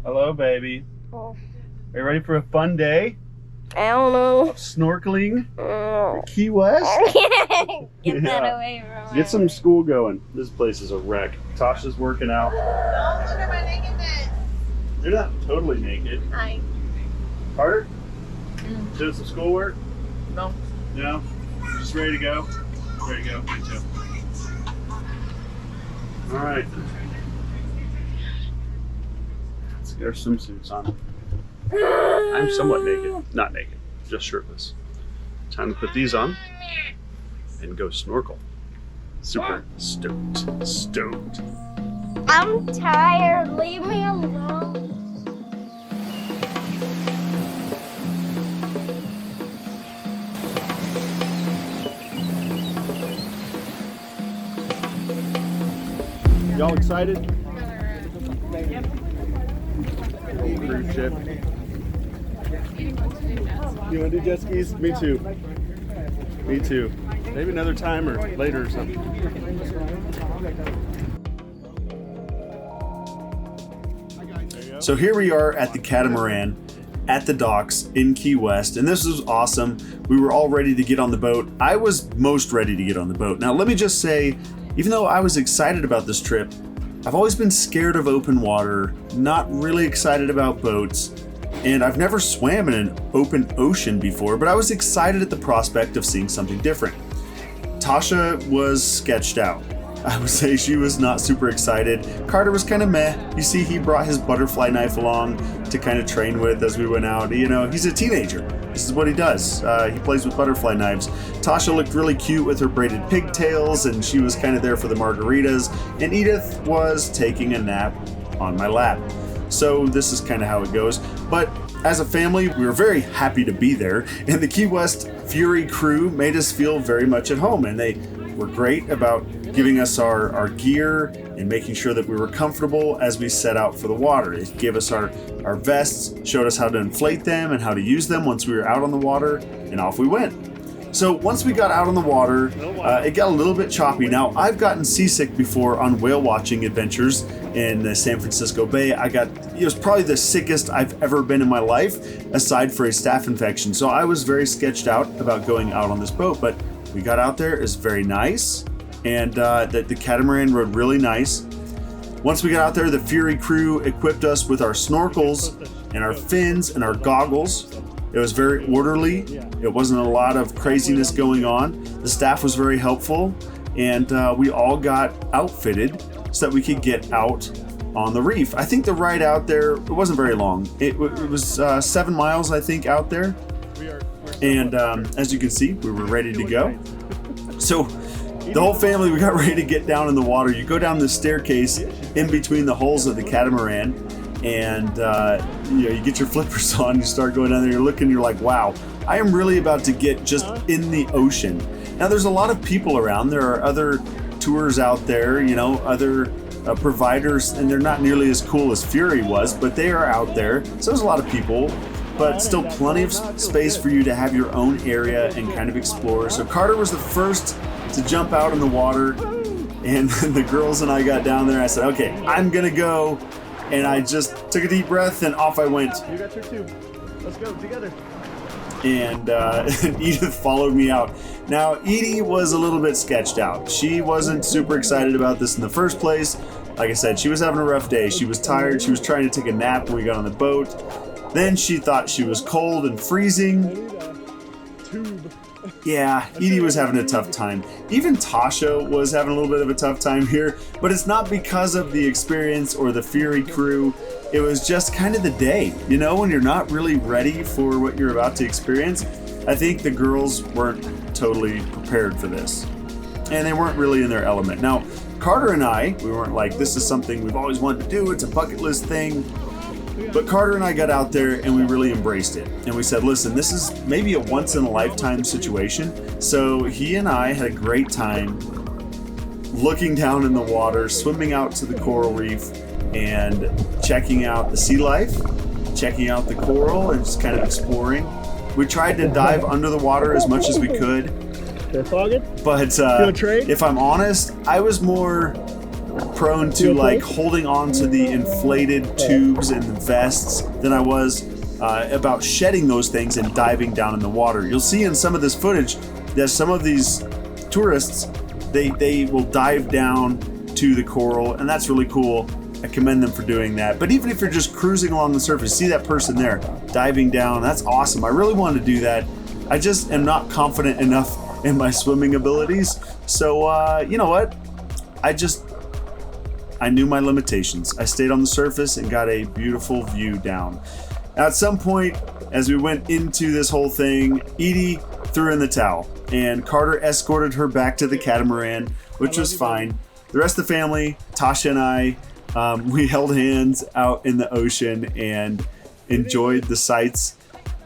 Hello, baby. Oh. Are you ready for a fun day I don't know. of snorkeling Oh. at Key West? Get that Yeah. away from Get some school going. This place is a wreck. Tasha's working out. Don't look at my nakedness. You're not totally naked. Hi. Carter? Doing some schoolwork? No. No? Just ready to go? Ready to go? Me too. Alright. Let's get our swimsuits on. I'm somewhat naked. Not naked. Just shirtless. Time to put these on and go snorkel. Super stoked. Stoked. I'm tired. Leave me alone. Y'all excited? Yep. Cruise ship. You want to do jet skis? Me too. Me too. Maybe another time or later or something. So here we are at the catamaran at the docks in Key West, and this was awesome. We were all ready to get on the boat. I was most ready to get on the boat. Now let me just say, even though I was excited about this trip, I've always been scared of open water, not really excited about boats, and I've never swam in an open ocean before, but I was excited at the prospect of seeing something different. Tosha was sketched out. I would say she was not super excited. Carter was kind of meh. You see, he brought his butterfly knife along to kind of train with as we went out. You know, he's a teenager. This is what he does. He plays with butterfly knives. Tasha looked really cute with her braided pigtails, and she was kind of there for the margaritas. And Edith was taking a nap on my lap. So this is kind of how it goes. But as a family, we were very happy to be there. And the Key West Fury crew made us feel very much at home. And they were great about giving us our gear and making sure that we were comfortable as we set out for the water. They gave us our vests, showed us how to inflate them and how to use them once we were out on the water, and off we went. So once we got out on the water, it got a little bit choppy. Now, I've gotten seasick before on whale watching adventures in the San Francisco Bay. It was probably the sickest I've ever been in my life, aside for a staph infection. So I was very sketched out about going out on this boat, but we got out there. It was very nice, and the catamaran rode really nice. Once we got out there, the Fury crew equipped us with our snorkels and our fins and our goggles. It was very orderly. It wasn't a lot of craziness going on. The staff was very helpful, and we all got outfitted so that we could get out on the reef. I think the ride out there, it wasn't very long. It was 7 miles, I think, out there. And as you can see, we were ready to go. So the whole family, we got ready to get down in the water. You go down the staircase in between the holes of the catamaran, and you get your flippers on, you start going down there, you're looking, you're like, wow, I am really about to get just in the ocean. Now there's a lot of people around. There are other tours out there, other providers, and they're not nearly as cool as Fury was, but they are out there. So there's a lot of people, but still plenty of space for you to have your own area and kind of explore. So Carter was the first to jump out in the water, and the girls and I got down there. I said, okay, I'm gonna go. And I just took a deep breath and off I went. You got your tube. Let's go together. And Edith followed me out. Now, Edie was a little bit sketched out. She wasn't super excited about this in the first place. Like I said, she was having a rough day. She was tired. She was trying to take a nap when we got on the boat. Then she thought she was cold and freezing. I need a tube. Yeah, Edie was having a tough time. Even Tosha was having a little bit of a tough time here, but it's not because of the experience or the Fury crew. It was just kind of the day, when you're not really ready for what you're about to experience. I think the girls weren't totally prepared for this, and they weren't really in their element. Now, Carter and I, we weren't like, this is something we've always wanted to do, it's a bucket list thing. But Carter and I got out there and we really embraced it. And we said, listen, this is maybe a once in a lifetime situation. So he and I had a great time looking down in the water, swimming out to the coral reef and checking out the sea life, checking out the coral and just kind of exploring. We tried to dive under the water as much as we could. They're fogging? But if I'm honest, I was more prone to like holding on to the inflated tubes and vests than I was about shedding those things and diving down in the water. You'll see in some of this footage that some of these tourists, they will dive down to the coral, and that's really cool. I commend them for doing that. But even if you're just cruising along the surface, see that person there diving down, that's awesome. I really wanted to do that. I just am not confident enough in my swimming abilities. So, you know what? I knew my limitations. I stayed on the surface and got a beautiful view down. Now, at some point, as we went into this whole thing, Edie threw in the towel, and Carter escorted her back to the catamaran, which was fine. The rest of the family, Tosha and I, we held hands out in the ocean and enjoyed the sights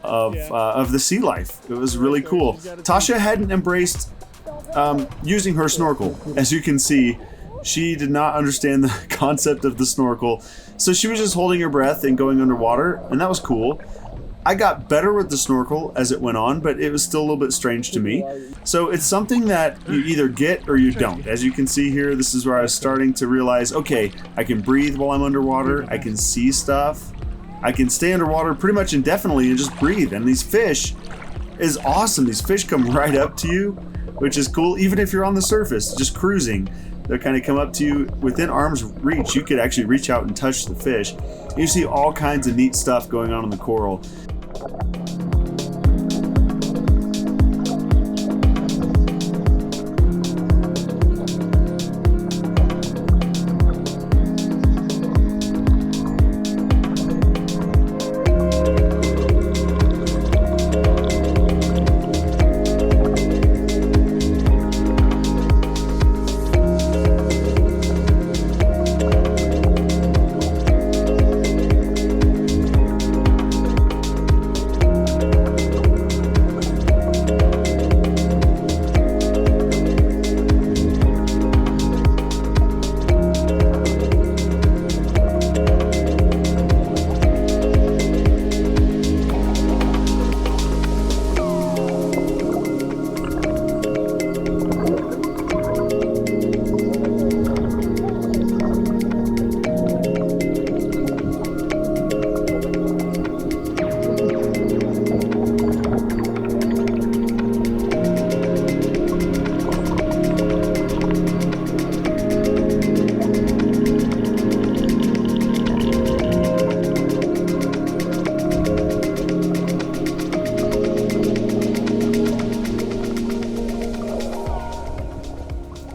of the sea life. It was really cool. Tosha hadn't embraced using her snorkel. As you can see, she did not understand the concept of the snorkel, so she was just holding her breath and going underwater, and that was cool. I got better with the snorkel as it went on, but it was still a little bit strange to me. So it's something that you either get or you don't. As you can see here, this is where I was starting to realize, okay, I can breathe while I'm underwater, I can see stuff, I can stay underwater pretty much indefinitely and just breathe. And these fish is awesome. These fish come right up to you, which is cool. Even if you're on the surface, just cruising, they'll kind of come up to you within arm's reach. You could actually reach out and touch the fish. You see all kinds of neat stuff going on in the coral.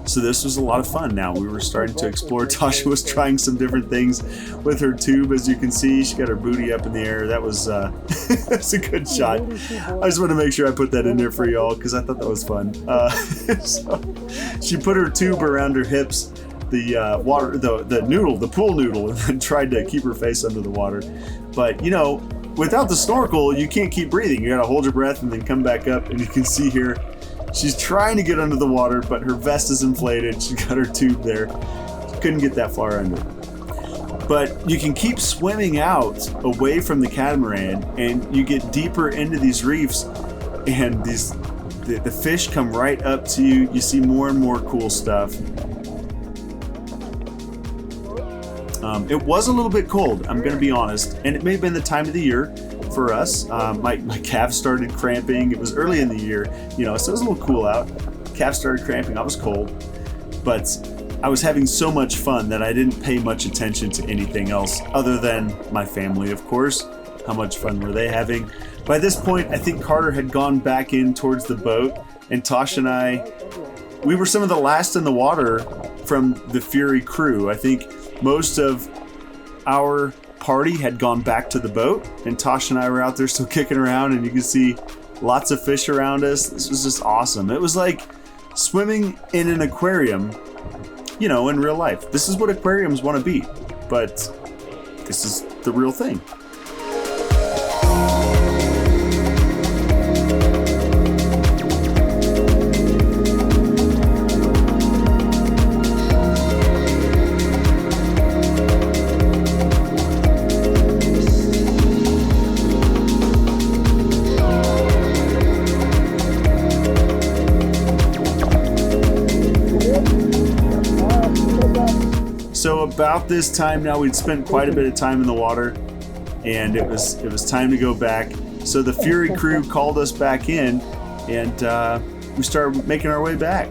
So this was a lot of fun. Now we were starting to explore. Tosha was trying some different things with her tube. As you can see, she got her booty up in the air. That was that's a good shot. I just want to make sure I put that in there for y'all because I thought that was fun. So she put her tube around her hips, the water, the noodle, the pool noodle, and then tried to keep her face under the water. But you know, without the snorkel, you can't keep breathing. You gotta hold your breath and then come back up. And you can see here, she's trying to get under the water, but her vest is inflated. She got her tube there. She couldn't get that far under. But you can keep swimming out away from the catamaran, and you get deeper into these reefs, and the fish come right up to you. You see more and more cool stuff. It was a little bit cold, I'm going to be honest, and it may have been the time of the year for us. My calves started cramping. It was early in the year, you know, so it was a little cool out. Calves started cramping. I was cold, but I was having so much fun that I didn't pay much attention to anything else other than my family, of course. How much fun were they having? By this point, I think Carter had gone back in towards the boat, and Tosha and I, we were some of the last in the water from the Fury crew. I think most of our party had gone back to the boat, and Tosha and I were out there still kicking around, and you can see lots of fish around us. This was just awesome. It was like swimming in an aquarium, you know, in real life. This is what aquariums want to be, but this is the real thing. about this time now. We'd spent quite a bit of time in the water, and it was time to go back. So the Fury crew called us back in, and we started making our way back.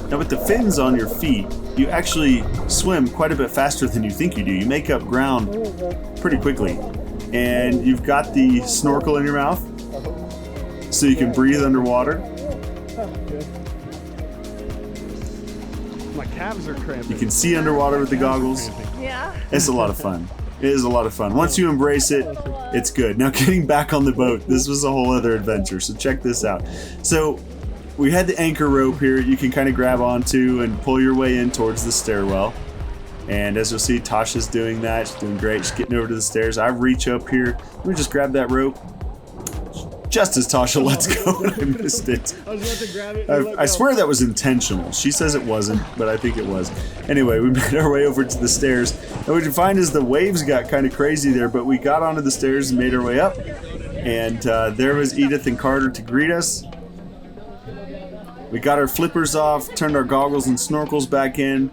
Now with the fins on your feet, you actually swim quite a bit faster than you think you do. You make up ground pretty quickly. And you've got the snorkel in your mouth, so you can breathe underwater. My calves are cramping. You can see underwater with the goggles. Yeah. It's a lot of fun. It is a lot of fun. Once you embrace it, it's good. Now getting back on the boat, this was a whole other adventure. So check this out. So we had the anchor rope here you can kind of grab onto and pull your way in towards the stairwell. And as you'll see, Tosha's doing that. She's doing great. She's getting over to the stairs. I reach up here. Let me just grab that rope. Just as Tosha lets go, and I missed it. I was about to grab it. and let I go. swear that was intentional. She says it wasn't, but I think it was. Anyway, we made our way over to the stairs. And what you find is the waves got kind of crazy there, but we got onto the stairs and made our way up. And there was Edith and Carter to greet us. We got our flippers off, turned our goggles and snorkels back in,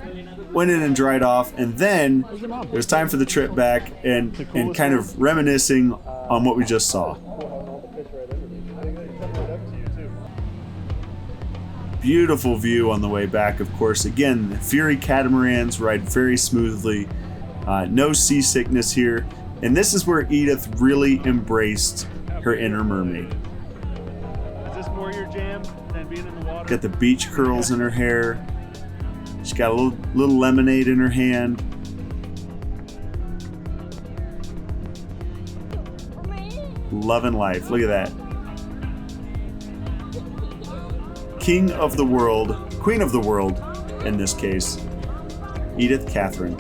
went in and dried off, and then it was time for the trip back and kind of reminiscing on what we just saw. Beautiful view on the way back, of course. Again, Fury catamarans ride very smoothly. No seasickness here. And this is where Edith really embraced her inner mermaid. Is this more your jam than being in the water? Got the beach curls in her hair. She's got a little lemonade in her hand. Loving life. Look at that. King of the world, queen of the world, in this case, Edith Catherine.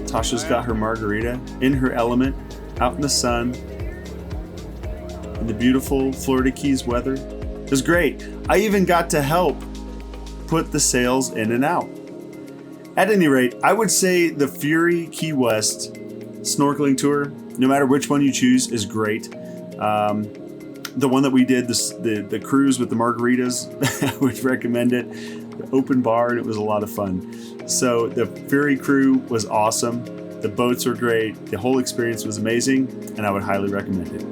Tasha's got her margarita in her element, out in the sun, in the beautiful Florida Keys weather. It was great. I even got to help put the sails in and out. At any rate, I would say the Fury Key West snorkeling tour, no matter which one you choose, is great. The one that we did, the cruise with the margaritas, I would recommend it. The open bar, and it was a lot of fun. So the Fury crew was awesome. The boats were great. The whole experience was amazing, and I would highly recommend it.